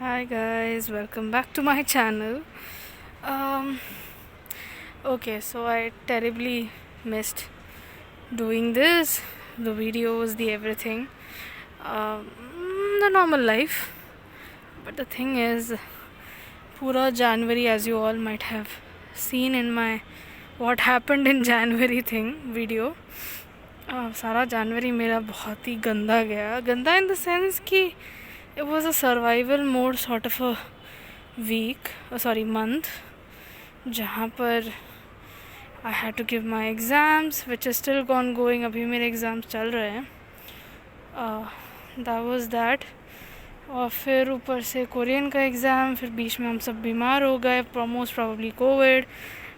Hi guys, welcome back to my channel. Um, okay, so I terribly missed doing this, the videos, the everything, um, the normal life. But the thing is, pura January, as you all might have seen in my what happened in January thing video. सारा जनवरी मेरा बहुत ही गंदा गया, गंदा in the sense कि it was a survival mode sort of a week, month, जहाँ पर I had to give my exams which is still ongoing. अभी मेरे exams चल रहे हैं. That was that. और फिर ऊपर से कोरियन का एग्ज़ाम, फिर बीच में हम सब बीमार हो गए, most probably COVID,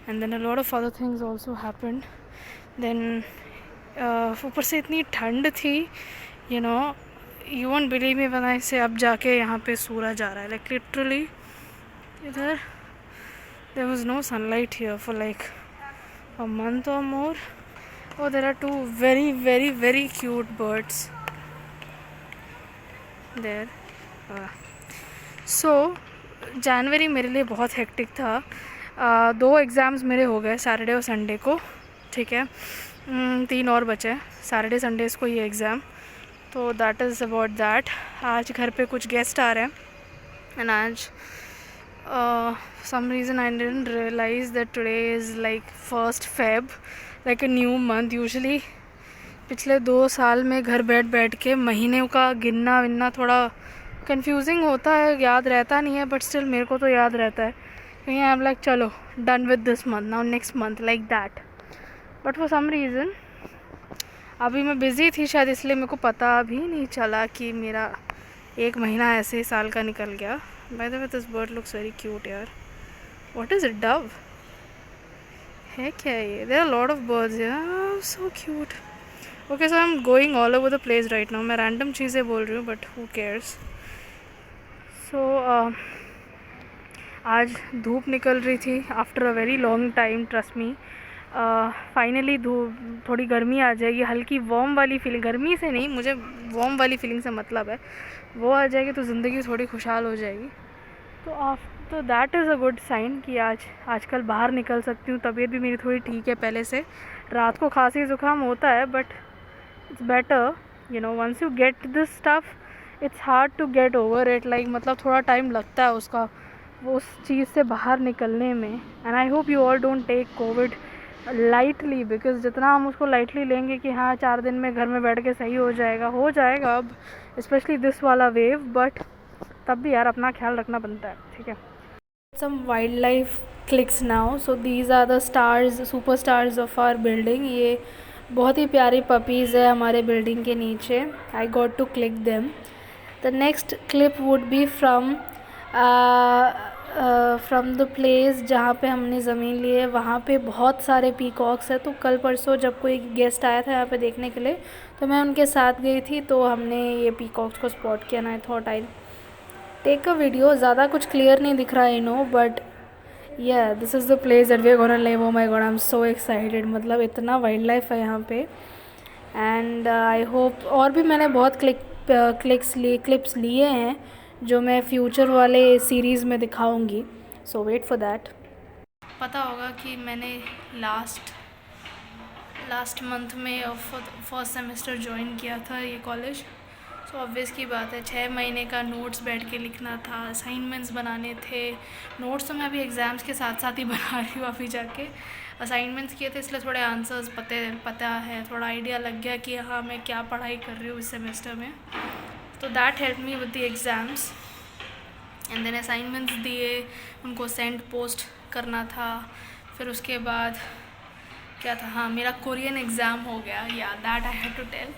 and then a lot of other things also happened. Then ऊपर से इतनी ठंड थी, you know, you won't believe me when I say अब जाके यहाँ पे सूरज आ रहा है, like literally इधर there was no sunlight here for like a month or more. Oh, there are two very very very cute birds there. So जनवरी मेरे लिए बहुत हेक्टिक था. 2 एग्ज़ाम्स मेरे हो गए सैटरडे और संडे को, ठीक है. 3 और बचे, सैटरडे संडेज़ को ये एग्ज़ाम. तो दैट इज़ अबाउट दैट. आज घर पे कुछ गेस्ट आ रहे हैं एंड आज some reason I didn't realize that today is like 1st Feb, like a new month. Usually पिछले 2 साल में घर बैठ के महीने का गिनना विनना थोड़ा कंफ्यूजिंग होता है, याद रहता नहीं है, बट स्टिल मेरे को तो याद रहता है. कहीं आई एम लाइक चलो done with this month, now next month, like that. But for some reason अभी मैं बिज़ी थी शायद, इसलिए मेरे को पता भी नहीं चला कि मेरा 1 महीना ऐसे ही साल का निकल गया. By the way this bird looks very cute यार. व्हाट इज़ इट, डव है क्या ये? There are lot of birds यार, so cute. Okay, so I am going all over the place right now. मैं रैंडम चीज़ें बोल रही हूँ बट हु केयर्स. सो आज धूप निकल रही थी after a very long time, trust me. Finally धूप, थोड़ी गर्मी आ जाएगी, हल्की वार्म वाली फीलिंग, गर्मी से नहीं, मुझे वार्म वाली फीलिंग से मतलब है, वो आ जाएगी तो ज़िंदगी थोड़ी खुशहाल हो जाएगी. तो that is a good sign कि आजकल बाहर निकल सकती हूँ. तबीयत भी मेरी थोड़ी ठीक है पहले से. रात को खांसी ज़ुकाम होता है but it's better, you know, once you get this stuff it's hard to get over it. Like मतलब थोड़ा टाइम लगता है उसका, वो उस चीज़ से बाहर निकलने में. And I hope you all don't take covid lightly, because जितना हम उसको लाइटली लेंगे कि हाँ 4 दिन में घर में बैठ के सही हो जाएगा अब स्पेशली दिस वाला वेव, बट तब भी यार अपना ख्याल रखना बनता है, ठीक है. Some wildlife clicks now. So these are the stars, super stars of our building. ये बहुत ही प्यारी पपीज़ है हमारे बिल्डिंग के नीचे. I got to click them. The next clip would be from the place जहाँ पे हमने ज़मीन ली है. वहाँ पे बहुत सारे पीकॉक्स हैं. तो कल परसों जब कोई गेस्ट आया था यहाँ पे देखने के लिए, तो मैं उनके साथ गई थी, तो हमने ये पीकॉक्स को स्पॉट किया. ना I thought I take a video. ज़्यादा कुछ क्लियर नहीं दिख रहा है, no, but yeah this is the place that we are gonna live. Oh my God, I am so excited. मतलब इतना वाइल्ड लाइफ है यहाँ पे. एंड आई होप और भी मैंने बहुत क्लिप्स लिए हैं जो मैं फ्यूचर वाले सीरीज़ में दिखाऊंगी. सो वेट फॉर दैट. पता होगा कि मैंने लास्ट मंथ में फर्स्ट सेमेस्टर ज्वाइन किया था ये कॉलेज. सो ऑब्वियस की बात है, 6 महीने का नोट्स बैठ के लिखना था, असाइनमेंट्स बनाने थे. नोट्स तो मैं अभी एग्ज़ाम्स के साथ साथ ही बना रही हूँ. अभी जाके असाइनमेंट्स किए थे, इसलिए थोड़े आंसर्स पता है, थोड़ा आइडिया लग गया कि हाँ मैं क्या पढ़ाई कर रही हूँ इस सेमेस्टर में. तो that help me with the exams. And then assignments दिए, उनको सेंड पोस्ट करना था. फिर उसके बाद क्या था, हाँ मेरा कोरियन एग्ज़ाम हो गया, या that I had to tell.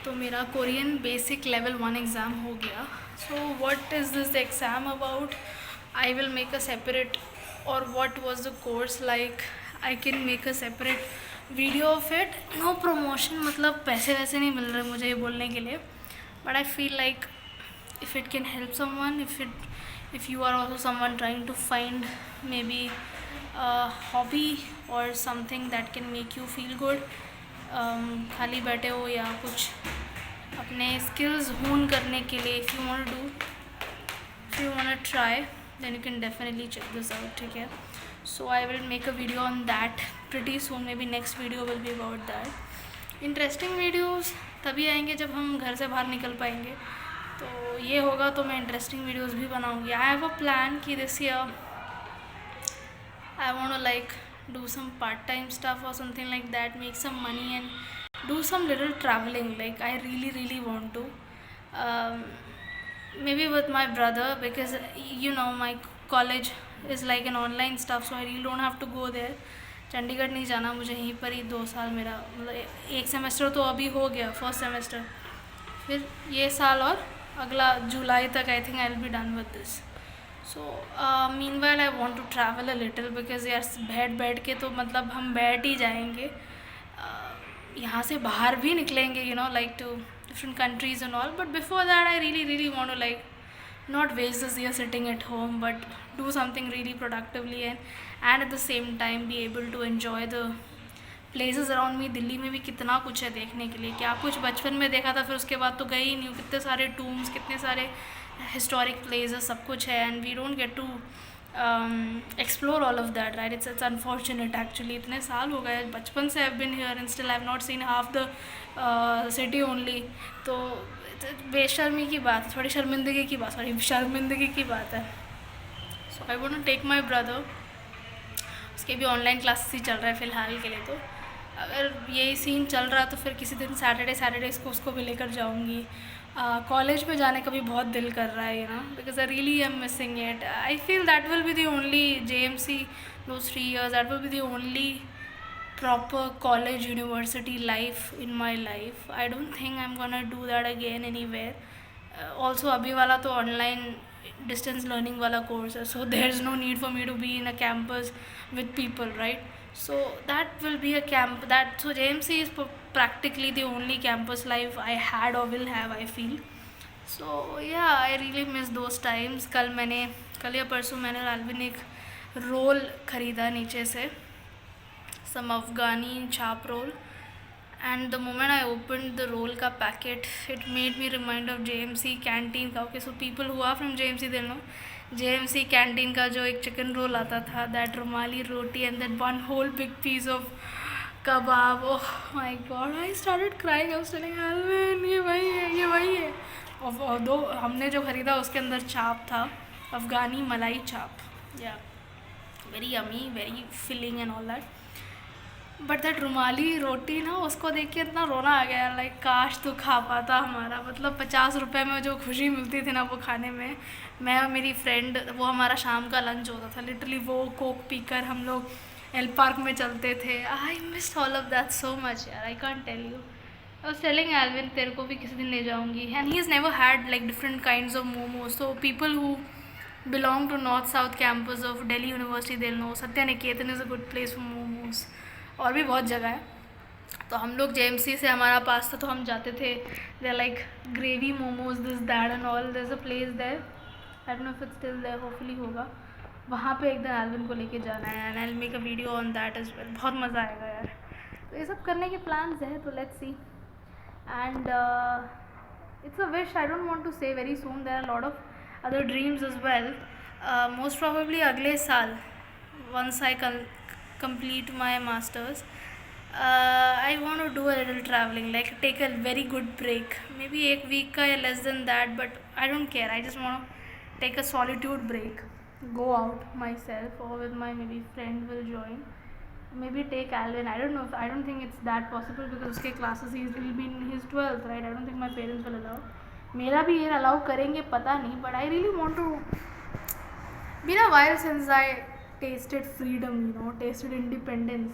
तो मेरा कोरियन बेसिक लेवल 1 एग्ज़ाम हो गया. So what is this exam about, I will make a separate, और what was the course like, I can make a separate video of it. No promotion, मतलब पैसे वैसे नहीं मिल रहे मुझे ये बोलने के लिए, but I feel like if it can help someone, if you are also someone trying to find maybe a hobby or something that can make you feel good, खाली बैठे हो या कुछ अपने स्किल्स हून करने के लिए, if you want to do if you want to try, then you can definitely check this out, ठीक है. So I will make a video on that pretty soon. Maybe next video will be about that. Interesting videos तभी आएंगे जब हम घर से बाहर निकल पाएंगे. तो ये होगा तो मैं इंटरेस्टिंग वीडियोस भी बनाऊंगी. आई हैव अ प्लान कि this year I want to like do some part-time stuff or something like that, make some money and do some little traveling. Like I really want to. Maybe with my brother, because you know my college is like an online stuff, so I really don't have to go there. Chandigarh नहीं जाना मुझे, यहीं पर ही 2 साल मेरा मतलब 1 semester तो अभी हो गया, फर्स्ट सेमेस्टर, फिर ये साल और अगला जुलाई तक I think I will be done with this. So meanwhile I want to travel a little, because यार बैठ के तो मतलब हम बैठ ही जाएंगे. यहाँ से बाहर भी निकलेंगे, you know, like to different countries and all, but before that I really want to like not waste this year sitting at home, but do something really productively and at the same time be able to enjoy the places around me. Delhi में भी कितना कुछ है देखने के लिए, क्या कुछ बचपन में देखा था, फिर उसके बाद तो गए ही नहीं. कितने सारे टूम्स, कितने सारे हिस्टोरिक प्लेसेस, सब कुछ है, and we don't get to explore all of that, right. It's unfortunate actually. इतने साल हो गए बचपन से, I have been here and still I have not seen half the city only. तो बेशर्मी की बात है, थोड़ी शर्मिंदगी की बात है. So I want to take my brother. उसके भी ऑनलाइन क्लासेस ही चल रहा है फ़िलहाल के लिए. तो अगर यही सीन चल रहा तो फिर किसी दिन सैटरडे को उसको भी लेकर जाऊँगी. कॉलेज में जाने का भी बहुत दिल कर रहा है, you know, because I really am missing it. I feel that will be the only JMC, those 3 years, that will be the only proper college university life in my life. I don't think I'm gonna do that again anywhere. Also अभी वाला तो online distance learning वाला course है, so there's no need for me to be in a campus with people, right? So that will be a camp that, so JMC is practically the only campus life I had or will have, I feel. So yeah, I really miss those times. कल या परसों मैंने और Allwyn एक role ख़रीदा नीचे से, some Afghani chap roll, and the moment I opened the roll का packet, it made me remind of JMC canteen का. Okay, so people who are from JMC, they know JMC canteen का जो एक chicken roll आता था, that rumali roti and that one whole big piece of kebab. Oh my god, I started crying. I was telling Alvin, ये वही है. और दो हमने जो ख़रीदा उसके अंदर चाप था, अफ़गानी मलाई चाप. Yeah very yummy, very filling and all that. But that रुमाली रोटी ना, उसको देख के इतना रोना आ गया. लाइक काश तो खा पाता हमारा, मतलब 50 रुपये में जो खुशी मिलती थी ना वो खाने में. मैं और मेरी फ्रेंड, वो हमारा शाम का लंच होता था लिटरली, वो कोक पीकर हम लोग एल पार्क में चलते थे. I missed all of that so much यार, I can't tell you. I was telling Alvin, तेरे को भी किसी दिन ले जाऊँगी. And he is never had like different kinds of momos. So people who belong to north south campus of Delhi University, they'll know Satya Niketan is a good place for momos. और भी बहुत जगह है. तो हम लोग JMC से हमारा पास था तो हम जाते थे. they're like gravy momos, this that and all. there's a place there, I don't know if it's still there, hopefully होगा. वहाँ पे एक दिन एल्विन को लेके जाना है, and I'll make a video on that as well. बहुत मज़ा आएगा यार. तो ये सब करने के plans हैं, तो let's see. And it's a wish. I don't want to say very soon. There are a lot of other dreams as well. Most probably अगले साल, once I complete my masters, I want to do a little traveling, like take a very good break, maybe एक week का या less than that, but I don't care. I just want to take a solitude break, go out myself or with my maybe friend will join, maybe take Alvin. I don't think it's that possible because उसके classes he will be in his 12th, right? I don't think my parents will allow. मेरा भी ये allow करेंगे पता नहीं, but I really want to be a while since I tested freedom, you know, tested independence.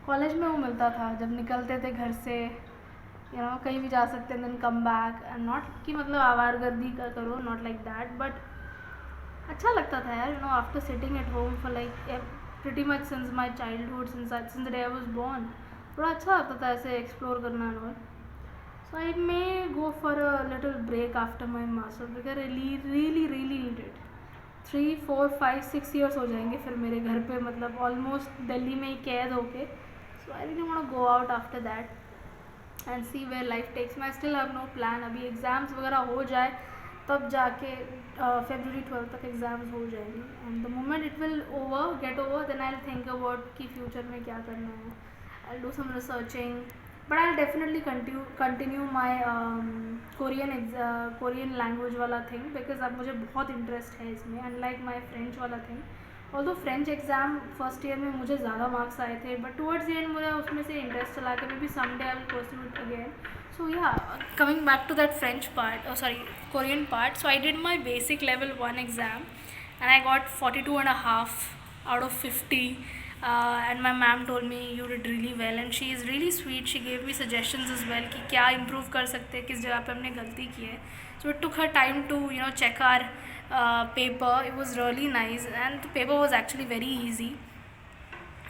College में वो मिलता था जब निकलते थे घर से, यू नो, कहीं भी जा सकते हैं, then come back. And not कि मतलब आवारगर्दी का करो, नॉट लाइक दैट, बट अच्छा लगता था यार, you know, after sitting at home for like pretty much since my childhood, since the day I was born. थोड़ा अच्छा लगता था ऐसे एक्सप्लोर करना and all. So I may go for a little break after my master's because I really need it. 3, 4, 5, 6 years हो जाएंगे फिर मेरे घर पे, मतलब almost दिल्ली में ही कैद होके. So I really want to go out after that and see where life takes me. I still have no plan. अभी एग्ज़ाम्स वगैरह हो जाए तब जाके February 12 तक एग्ज़ाम्स हो जाएंगी. And the moment it will get over, then I will think about कि फ्यूचर में क्या करना है. I do some researching, but I definitely continue my Korean language वाला थिंग, बिकॉज अब मुझे बहुत इंटरेस्ट है इसमें, अनलाइक माई फ्रेंच वाला thing. Although French exam first year में मुझे ज़्यादा मार्क्स आए थे, बट टुवर्ड्स द एंड मुझे उसमें से इंटरेस्ट चला के may be someday I will pursue it again. So yeah, coming back to that French part, Korean part. So I did my basic level 1 exam and I got 42 and a half out of 50. And my ma'am told me you did really well, and she is really sweet. She gave me suggestions as well कि क्या improve कर सकते हैं, किस जगह पे हमने गलती की है. So it took her time to check our paper. It was really nice and the paper was actually very easy.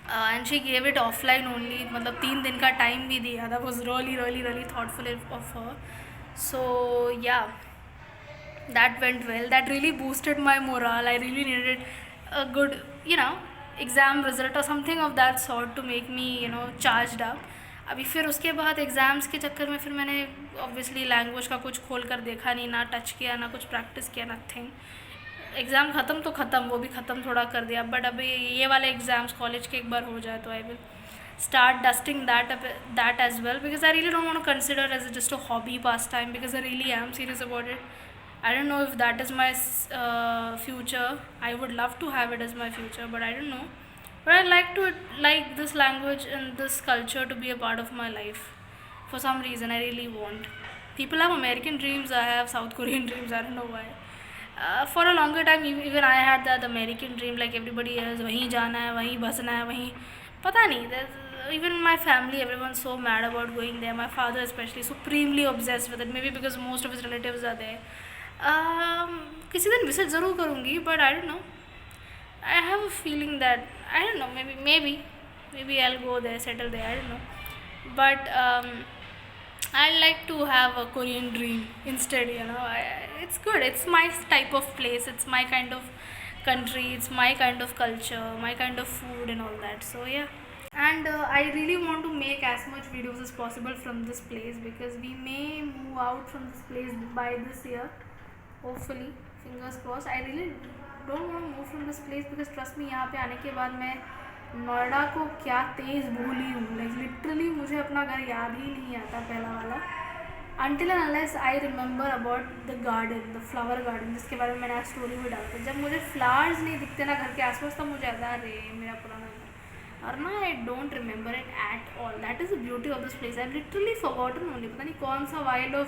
And she gave it offline only, मतलब 3 दिन का टाइम भी दिया. That was really really really thoughtful of her. So yeah, that went well. That really boosted my morale. I really needed a good exam result और something of that sort to make me charged up. अभी फिर उसके बाद exams के चक्कर में फिर मैंने ऑब्वियसली लैंग्वेज का कुछ खोल कर देखा नहीं, ना टच किया, ना कुछ प्रैक्टिस किया, नथिंग. एग्ज़ाम ख़त्म तो ख़त्म, वो भी ख़त्म थोड़ा कर दिया. बट अभी ये वाले एग्ज़ाम्स कॉलेज के एक बार हो जाए तो I will start dusting that as well, because I really don't want to consider it as just a hobby pastime, because I really am serious about it. I don't know if that is my future. I would love to have it as my future, but I don't know. But I like this language and this culture to be a part of my life. For some reason I really want. People have American dreams, I have South Korean dreams. I don't know why. For a longer time even I had that American dream like everybody else. वहीं जाना है, वहीं बसना है, वहीं पता नहीं. Even my family, everyone's so mad about going there. My father especially, supremely obsessed with it. Maybe because most of his relatives are there. किसी दिन विजिट ज़रूर करूँगी, but I don't know. I have a feeling that I don't know. Maybe I'll go there, settle there. I don't know. But I like to have a Korean dream instead. It's good. It's my type of place. It's my kind of country. It's my kind of culture, my kind of food and all that. So yeah. And I really want to make as much videos as possible from this place, because we may move out from this place by this year, hopefully, fingers crossed. I really don't want to move from this place because trust me, यहाँ पे आने के बाद मैं नोएडा को क्या तेज़ भूली हूँ. लाइक लिटरली मुझे अपना घर याद ही नहीं आता पहला वाला, until and unless I remember about the garden, the flower garden, जिसके बारे में मैंने आज स्टोरी भी डाला था. जब मुझे फ्लावर्स नहीं दिखते ना घर के आसपास, तब मुझे आता है मेरा पुराना घर. और ना I don't remember it at all. That is the beauty of this place. I literally forgotten only. पता नहीं कौन सा वाइल्ड ऑफ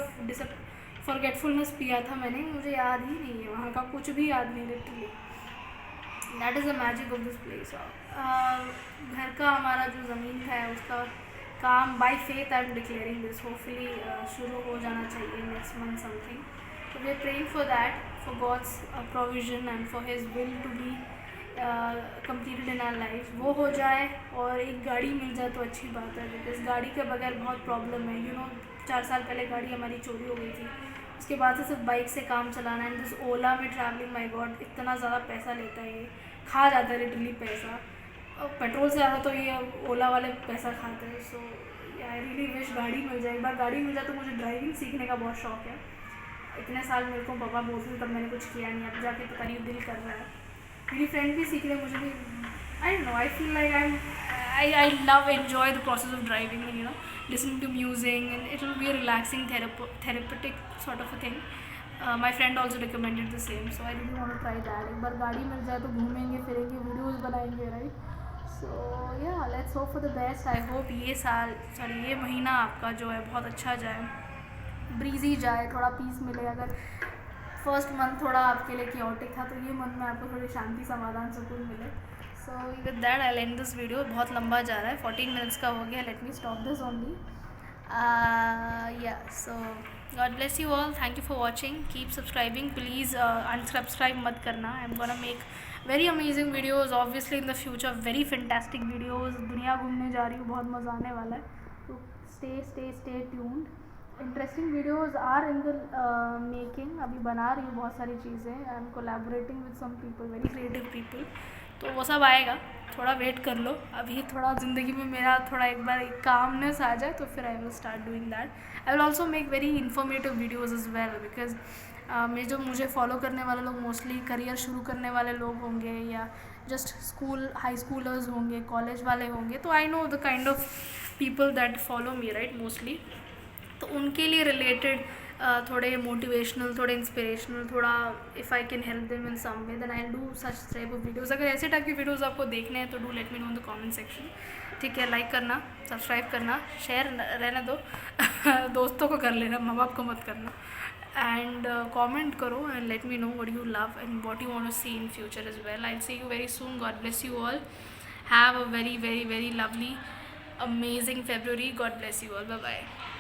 फॉरगेटफुलनेस पिया था मैंने, मुझे याद ही नहीं है. वहाँ का कुछ भी याद नहीं literally. That is the magic of this place. घर का हमारा जो ज़मीन है उसका काम by faith I am declaring this, hopefully शुरू हो जाना चाहिए नेक्स्ट मंथ समथिंग. तो we are praying for that, for God's provision and for his will to be completed in our life. वो हो जाए और एक गाड़ी मिल जाए तो अच्छी बात है, बिकॉज गाड़ी के बगैर बहुत प्रॉब्लम है. 4 साल पहले गाड़ी हमारी चोरी हो गई थी. उसके बाद से सिर्फ बाइक से काम चलाना है. दिस ओला में ट्रैवलिंग, माय गॉड इतना ज़्यादा पैसा लेता है, ये खा जाता है लिटरली पैसा. पेट्रोल से ज़्यादा तो ये ओला वाले पैसा खाते हैं. सो आई रियली विश गाड़ी मिल जाए. एक बार गाड़ी मिल जाए तो मुझे ड्राइविंग सीखने का बहुत शौक है. इतने साल मेरे को पापा बोलते थे, तब मैंने कुछ किया नहीं. अब जाके पता नहीं दिल कर रहा है. मेरी फ्रेंड भी सीख रहे, मुझे भी. I don't know, I feel like I love enjoy the process of driving and listening to music, and it will be a relaxing therapeutic sort of a thing. My friend also recommended the same, so I really want to try that. एक बार गाड़ी मिल जाए तो घूमेंगे फिरेंगे, videos बनाएंगे, right. सो या, let's hope for the best. I hope ये महीना आपका जो है बहुत अच्छा जाए, ब्रीजी जाए, थोड़ा पीस मिले. अगर फर्स्ट मंथ थोड़ा आपके लिए क्योटिक था, तो ये मंथ में आपको थोड़ी शांति, समाधान, सुकून मिले. So with that I'll end this video. बहुत लंबा जा रहा है, 14 minutes का हो गया. Let me stop this only. Yeah, so God bless you all. Thank you for watching. Keep subscribing. Please unsubscribe मत करना. I'm gonna make very amazing videos obviously in the future. Very fantastic videos. दुनिया घूमने जा रही हूँ, बहुत मज़ा आने वाला है. तो stay tuned. Interesting videos are in the making. अभी बना रही हूँ बहुत सारी चीज़ें. I'm collaborating with some people, very creative people. तो वो सब आएगा, थोड़ा वेट कर लो. अभी थोड़ा ज़िंदगी में मेरा थोड़ा एक बार कामनेस आ जाए तो फिर I will start doing that. I will also make very informative videos is well, because जो मुझे फॉलो करने वाले लोग मोस्टली करियर शुरू करने वाले लोग होंगे, या जस्ट स्कूल हाई स्कूलर्स होंगे, कॉलेज वाले होंगे, तो I know the kind of people that follow me, right, mostly. तो उनके लिए रिलेटेड थोड़े मोटिवेशनल, थोड़े इंस्पिरेशनल, थोड़ा if I can help them in some way, then I do such type of videos. अगर ऐसे टाइप की वीडियोज़ आपको देखने हैं तो do let me know in the comment section. ठीक है, लाइक करना, सब्सक्राइब करना, शेयर रहने दो दोस्तों को कर लेना, माँ बाप को मत करना। एंड कमेंट करो and let me know what you love and what you want to see in future as well. I will see you very soon. God bless you all. Have a very very very lovely amazing February. God bless you all. Bye bye.